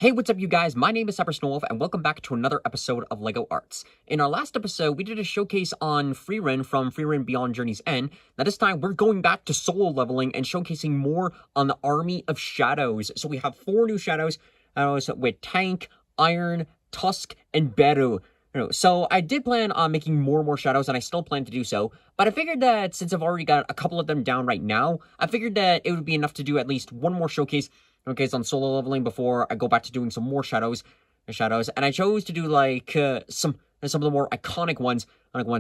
Hey, what's up, you guys? My name is Cybersnowwolf, and welcome back to another episode of LEGO Arts. In our last episode, we did a showcase on Freerin from Freerin Beyond Journey's End. Now this time, we're going back to solo leveling and showcasing more on the Army of Shadows. So we have 4 new shadows with Tank, Iron, Tusk, and Beru. So I did plan on making more and more shadows, and I still plan to do so. But I figured that since I've already got a couple of them down right now, I figured that it would be enough to do at least one more showcase on solo leveling before I go back to doing some more shadows. And I chose to do like some of the more iconic ones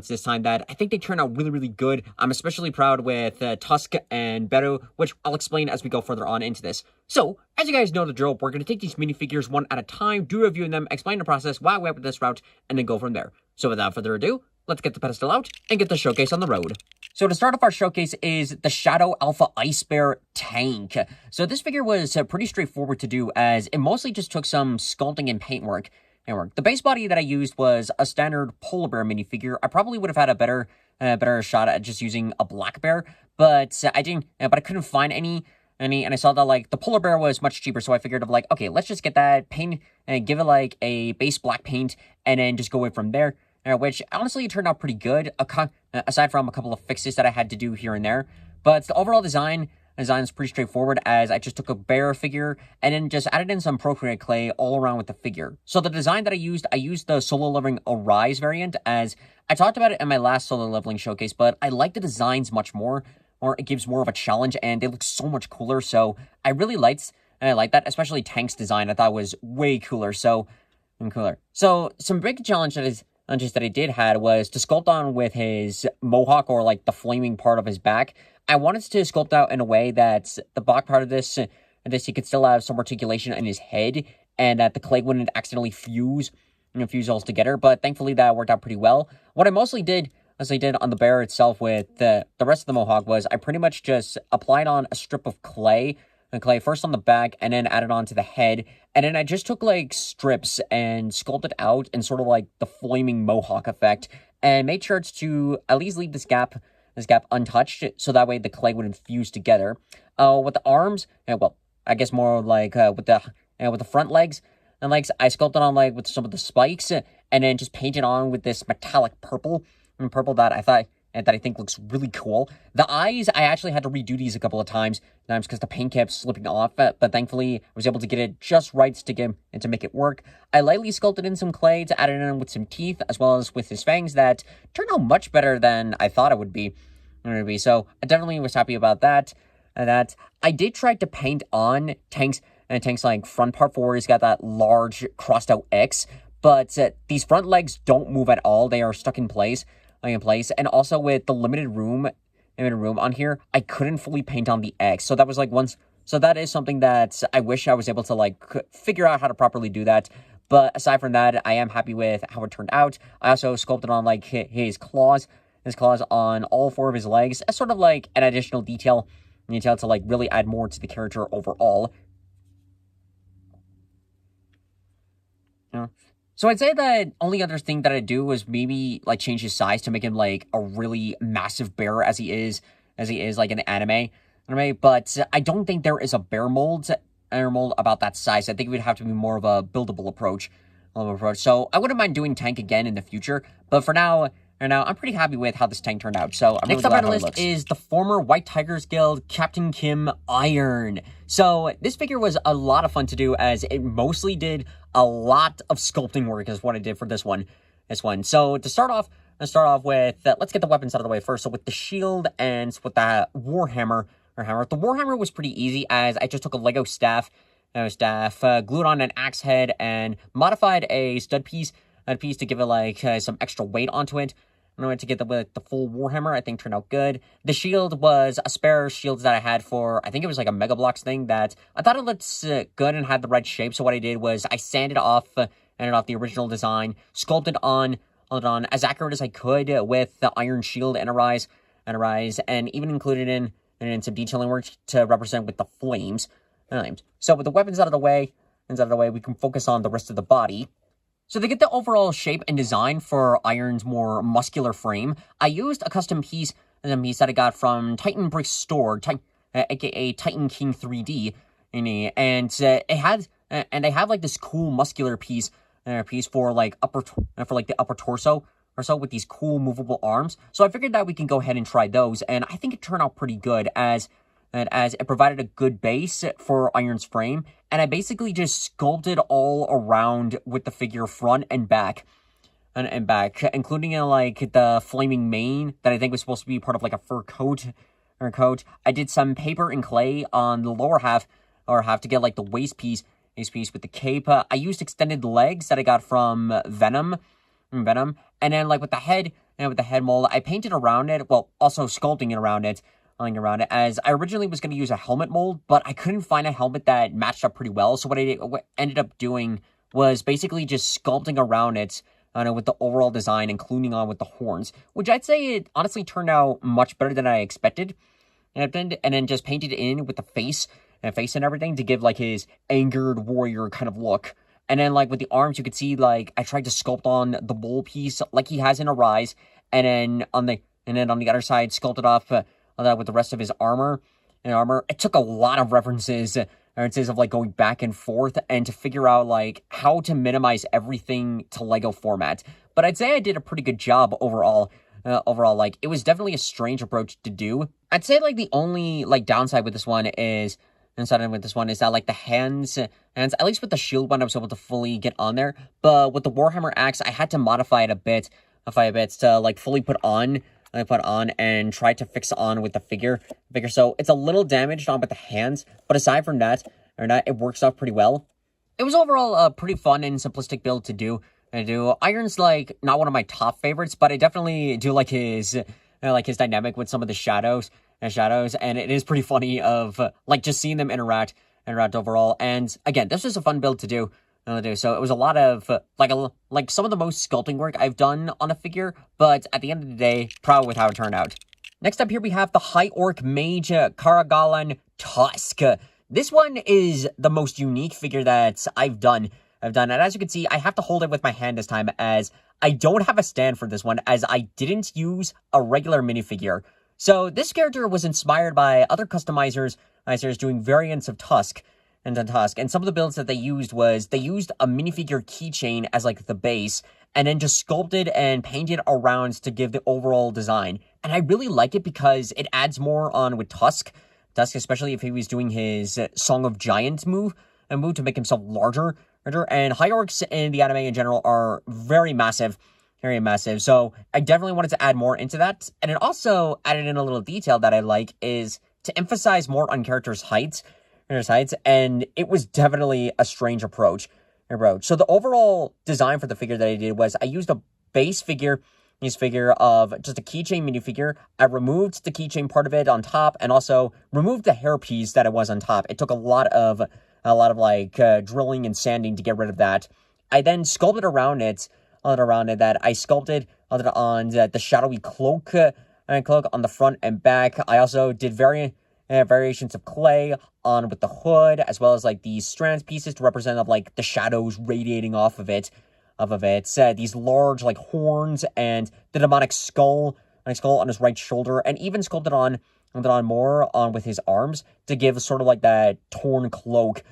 this time that I think they turned out really, really good. I'm especially proud with Tusk and Beru, which I'll explain as we go further on into this. So, as you guys know the drill, we're going to take these minifigures one at a time, do reviewing them, explain the process, why we went with this route, and then go from there. So without further ado, let's get the pedestal out and get the showcase on the road. So to start off our showcase is the Shadow Alpha Ice Bear Tank. So this figure was pretty straightforward to do, as it mostly just took some sculpting and paintwork. The base body that I used was a standard polar bear minifigure. I probably would have had a better shot at just using a black bear, but I didn't. But I couldn't find any, and I saw that like the polar bear was much cheaper, so I figured of like, okay, let's just get that paint and give it like a base black paint, and then just go in from there. Which honestly turned out pretty good, aside from a couple of fixes that I had to do here and there. But the overall design is pretty straightforward, as I just took a bear figure and then just added in some Procreate clay all around with the figure. So the design that I used the solo leveling Arise variant, as I talked about it in my last solo leveling showcase, but I like the designs much more, or it gives more of a challenge, and they look so much cooler. So I really liked that, especially Tank's design. I thought was way cooler. So some big challenge that I did had was to sculpt on with his mohawk, or like the flaming part of his back. I wanted to sculpt out in a way that the back part of this he could still have some articulation in his head, and that the clay wouldn't accidentally fuse all together. But thankfully that worked out pretty well. What I mostly did, as I did on the bear itself with the rest of the mohawk, was I pretty much just applied on a strip of clay first on the back, and then added on to the head, and then I just took like strips and sculpted out in sort of like the flaming mohawk effect, and made sure to at least leave this gap untouched, so that way the clay wouldn't fuse together. With the arms, well, I guess more like with the front legs, I sculpted on like with some of the spikes, and then just painted on with this metallic purple that I think looks really cool. The eyes, I actually had to redo these a couple of times because the paint kept slipping off, but thankfully I was able to get it just right to make it work. I lightly sculpted in some clay to add it in with some teeth, as well as with his fangs, that turned out much better than I thought it would be. So I definitely was happy about that. I did try to paint on Tank's like front part, for where he's got that large crossed out X, but these front legs don't move at all. They are stuck in place. And also with the limited room on here, I couldn't fully paint on the X. So that was like so that is something that I wish I was able to like figure out how to properly do that. But aside from that, I am happy with how it turned out. I also sculpted on like his claws on all 4 of his legs as sort of like an additional detail to like really add more to the character overall. So I'd say that only other thing that I'd do was maybe like change his size to make him like a really massive bear as he is like in the anime. But I don't think there is a bear mold about that size. I think it would have to be more of a buildable approach. So I wouldn't mind doing Tank again in the future, but for now, I'm pretty happy with how this tank turned out. So I'm next up on the list is the former White Tigers Guild Captain Kim Iron. So this figure was a lot of fun to do, as it mostly did a lot of sculpting work is what I did for this one. So to start off with, let's get the weapons out of the way first. So with the shield and with the Warhammer, the Warhammer was pretty easy, as I just took a Lego staff, glued on an axe head, and modified a stud piece to give it like some extra weight onto it. To get the full Warhammer, I think turned out good. The shield was a spare shield that I had for, I think it was like a Mega Bloks thing, that I thought it looked good and had the right shape. So what I did was I sanded off the original design, sculpted on as accurate as I could with the iron shield and Arise, and even included in some detailing work to represent with the flames. So with the weapons out of the way, we can focus on the rest of the body. So to get the overall shape and design for Iron's more muscular frame, I used a custom piece that I got from Titan Brick Store, aka Titan King 3D, and it had and they have like this cool muscular piece for like the upper torso or so, with these cool movable arms. So I figured that we can go ahead and try those, and I think it turned out pretty good as it provided a good base for Iron's frame, and I basically just sculpted all around with the figure front and back. And back, including like the flaming mane that I think was supposed to be part of like a fur coat. I did some paper and clay on the lower half to get like the waist piece with the cape. I used extended legs that I got from Venom, and then like with the head mold, I painted around it. Well, also sculpting it around it, as I originally was going to use a helmet mold, but I couldn't find a helmet that matched up pretty well. So what ended up doing was basically just sculpting around it. With the overall design, including on with the horns, which I'd say it honestly turned out much better than I expected. And then just painted in with the face and everything to give like his angered warrior kind of look. And then like with the arms, you could see like I tried to sculpt on the bowl piece like he has in Arise, and then on the other side sculpted off with the rest of his armor. It took a lot of references of like going back and forth and to figure out like how to minimize everything to Lego format. But I'd say I did a pretty good job overall. Like it was definitely a strange approach to do. I'd say like the only like downside with this one is that like the hands, at least with the shield one, I was able to fully get on there. But with the Warhammer axe, I had to modify it a bit to like fully put on and try to fix on with the figure. So it's a little damaged on with the hands, but aside from that, it works out pretty well. It was overall a pretty fun and simplistic build to do. Iron's like not one of my top favorites, but I definitely do like his dynamic with some of the shadows, and it is pretty funny of like just seeing them interact overall. And again, this was a fun build to do. So it was a lot of like some of the most sculpting work I've done on a figure, but at the end of the day, proud with how it turned out. Next up here we have the High Orc Mage Karagalan Tusk. This one is the most unique figure that I've done, and as you can see, I have to hold it with my hand this time as I don't have a stand for this one, as I didn't use a regular minifigure. So this character was inspired by other customizers doing variants of Tusk. And some of the builds that they used a minifigure keychain as like the base, and then just sculpted and painted around to give the overall design. And I really like it because it adds more on with Tusk, especially if he was doing his Song of Giants move to make himself larger. And High Orcs in the anime in general are very massive. So I definitely wanted to add more into that. And it also added in a little detail that I like is to emphasize more on characters' heights, and it was definitely a strange approach. So the overall design for the figure that I did was I used a base figure, of just a keychain minifigure. I removed the keychain part of it on top, and also removed the hairpiece that it was on top. It took a lot of like drilling and sanding to get rid of that. I then sculpted around it that I sculpted on the shadowy cloak on the front and back. I also did variations of clay on with the hood, as well as like these strands pieces to represent of like the shadows radiating off of it. These large like horns and the demonic skull on his right shoulder, and even sculpted on more on with his arms to give sort of like that torn cloak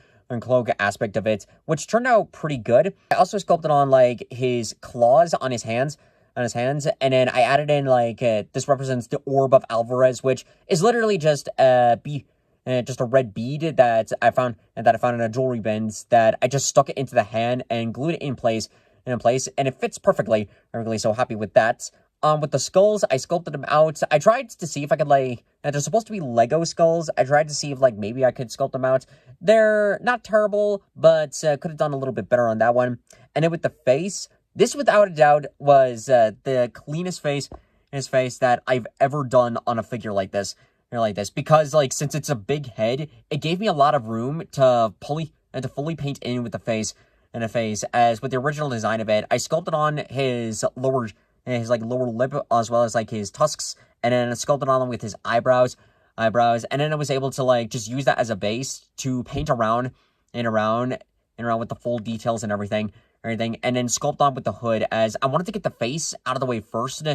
aspect of it, which turned out pretty good. I also sculpted on like his claws on his hands, and then I added in like this represents the orb of Alvarez, which is literally just a red bead that I found in a jewelry bin that I just stuck it into the hand and glued it in place, and it fits perfectly. I'm really so happy with that. With the skulls, I sculpted them out. I tried to see if I could like, they're supposed to be Lego skulls. I tried to see if like maybe I could sculpt them out. They're not terrible, but could have done a little bit better on that one. And then with the face, this without a doubt was the cleanest face that I've ever done on a figure like this. Because like since it's a big head, it gave me a lot of room to fully paint in with the face. As with the original design of it, I sculpted on his lower lip, as well as like his tusks, and then sculpted on him with his eyebrows, and then I was able to like just use that as a base to paint around with the full details and everything, and then sculpt on with the hood, as I wanted to get the face out of the way first,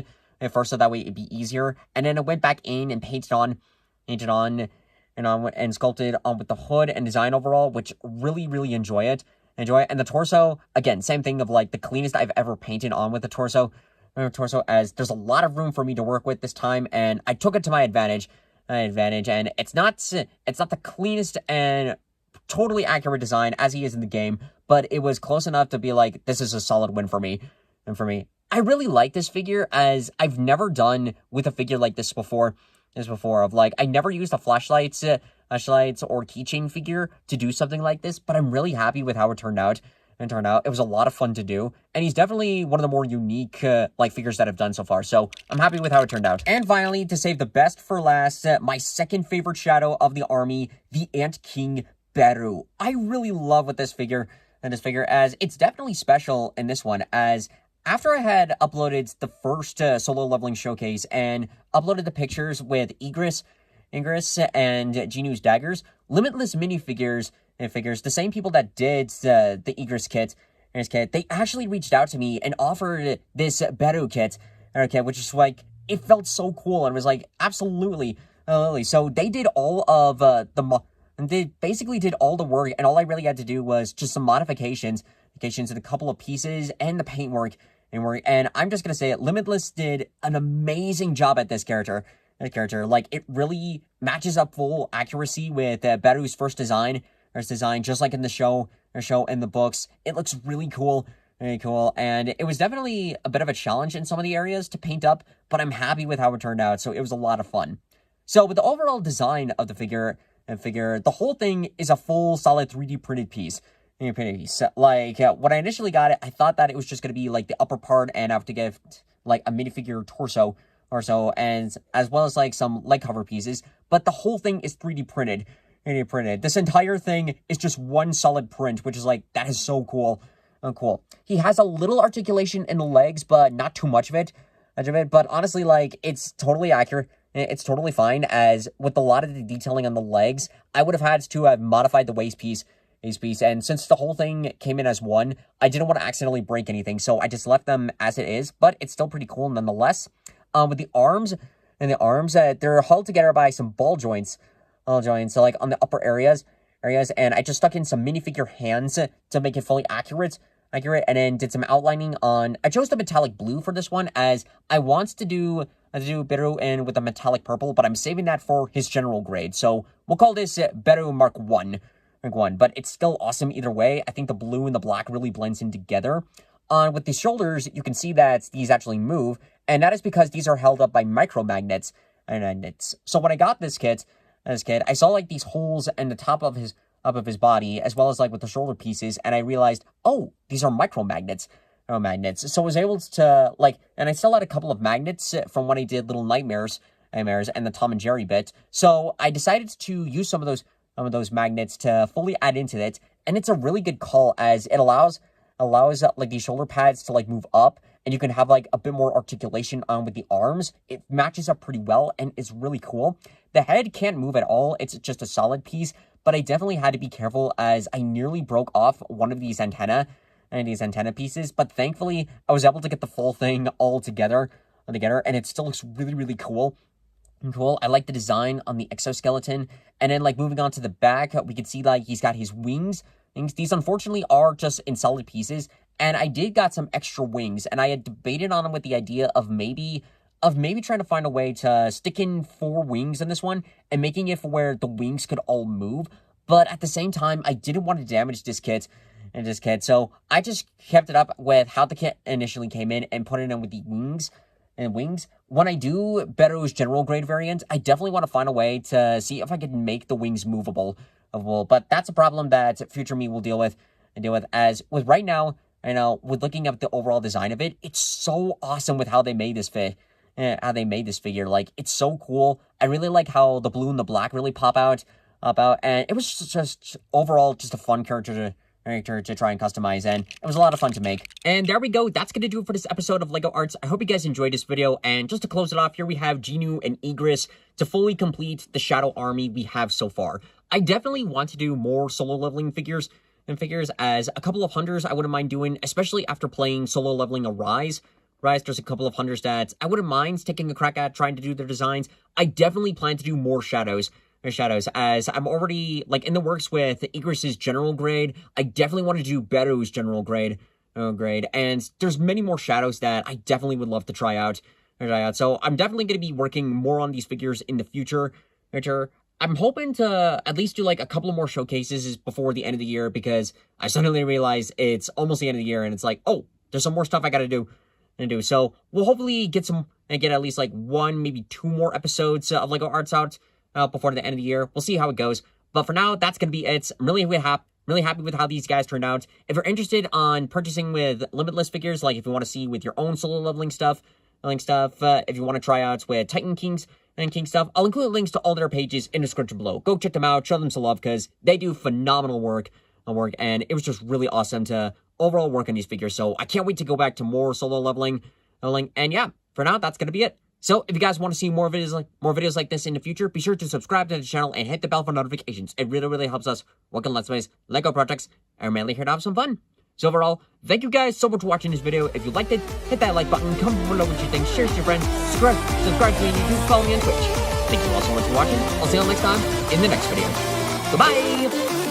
so that way it'd be easier, and then I went back in and painted on and sculpted with the hood and design overall, which really enjoy it. And the torso, again, same thing of like the cleanest I've ever painted on with the torso. As there's a lot of room for me to work with this time, and I took it to my advantage. And it's not the cleanest and totally accurate design as he is in the game, but it was close enough to be like, this is a solid win for me. And for me, I really like this figure, as I've never done with a figure like this before. I never used a flashlights or keychain figure to do something like this, but I'm really happy with how it turned out. It was a lot of fun to do, and he's definitely one of the more unique figures that I've done so far, so I'm happy with how it turned out. And finally, to save the best for last, my second favorite shadow of the army, the Ant King Beru. I really love with this figure, as it's definitely special in this one, as after I had uploaded the first solo leveling showcase and uploaded the pictures with Igris and Jinwoo's daggers, Limitless-Minifigures, the same people that did the Igris kit, they actually reached out to me and offered this Beru kit, which is like, it felt so cool, and was like, absolutely. So they did all of they basically did all the work, and all I really had to do was just some modifications in a couple of pieces and the paintwork. And I'm just gonna say it, Limitless did an amazing job at this character. Like, it really matches up full accuracy with Beru's first design, just like in the show and the books. It looks really cool, and it was definitely a bit of a challenge in some of the areas to paint up, but I'm happy with how it turned out, so it was a lot of fun. So with the overall design of the figure, the whole thing is a full solid 3D printed piece. Like, when I initially got it, I thought that it was just going to be like the upper part, and I have to get like a minifigure torso or so, and as well as like some leg cover pieces, but the whole thing is 3D printed. This entire thing is just one solid print, which is like, that is so cool. He has a little articulation in the legs, but not too much of it. But honestly, like, it's totally accurate. It's totally fine, as with a lot of the detailing on the legs, I would have had to have modified the waist piece, and since the whole thing came in as one, I didn't want to accidentally break anything, so I just left them as it is, but it's still pretty cool nonetheless. With the arms, they're held together by some ball joints, so like on the upper areas, and I just stuck in some minifigure hands to make it fully accurate, and then did some outlining on, I chose the metallic blue for this one, as I want to do Beru in with a metallic purple, but I'm saving that for his general grade, so we'll call this Beru Mark 1, but it's still awesome either way. I think the blue and the black really blends in together. With the shoulders, you can see that these actually move, and that is because these are held up by micromagnets. So when I got this kit, I saw like these holes in the top of his body, as well as like with the shoulder pieces, and I realized, oh, these are micromagnets. So I was able to like, and I still had a couple of magnets from when I did Little Nightmares and the Tom and Jerry bit. So I decided to use some of those magnets to fully add into it, and it's a really good call, as it allows like these shoulder pads to like move up, and you can have like a bit more articulation on with the arms. It matches up pretty well, and it's really cool. The head can't move at all. It's just a solid piece, but I definitely had to be careful, as I nearly broke off one of these antenna pieces, but thankfully I was able to get the full thing all together, and it still looks really cool. I like the design on the exoskeleton, and then like moving on to the back, we can see like he's got his wings. These unfortunately are just in solid pieces, and I did got some extra wings, and I had debated on them with the idea of maybe trying to find a way to stick in 4 wings in this one and making it for where the wings could all move, but at the same time, I didn't want to damage this kit, so I just kept it up with how the kit initially came in and put it in with the wings. When I do Beru's general grade variant, I definitely want to find a way to see if I can make the wings movable, but that's a problem that future me will deal with, as with right now, with looking at the overall design of it, it's so awesome with how they made this figure. Like, it's so cool. I really like how the blue and the black really pop out, and it was just overall just a fun character to try and customize, and it was a lot of fun to make. And there we go. That's gonna do it for this episode of LEGO Arts. I hope you guys enjoyed this video, and just to close it off, here we have Jinwoo and Igris to fully complete the Shadow Army we have so far. I definitely want to do more solo leveling figures, as a couple of hunters I wouldn't mind doing, especially after playing solo leveling a Rise. There's a couple of hunters that I wouldn't mind taking a crack at trying to do their designs. I definitely plan to do more shadows shadows, as I'm already like in the works with Igris's general grade. I definitely want to do Beru's general grade, and there's many more shadows that I definitely would love to try out. So I'm definitely going to be working more on these figures in the future. I'm hoping to at least do like a couple of more showcases before the end of the year, because I suddenly realized it's almost the end of the year and it's like, oh, there's some more stuff I got to do. So we'll hopefully get at least like 1, maybe 2 more episodes of LEGO Arts out before the end of the year. We'll see how it goes. But for now, that's going to be it. I'm really happy with how these guys turned out. If you're interested on purchasing with Limitless figures, like if you want to see with your own solo leveling stuff, if you want to try out with Titan Kings and King stuff, I'll include links to all their pages in the description below. Go check them out, show them some love, because they do phenomenal work, and it was just really awesome to overall work on these figures. So I can't wait to go back to more solo leveling, and yeah, for now, that's going to be it. So if you guys want to see more videos like this in the future, be sure to subscribe to the channel and hit the bell for notifications. It really helps us work on Let's Plays, LEGO projects, and we're mainly here to have some fun. So overall, thank you guys so much for watching this video. If you liked it, hit that like button, comment below what you think, share it to your friends, subscribe to me on YouTube, follow me on Twitch. Thank you all so much for watching. I'll see you all next time in the next video. Goodbye!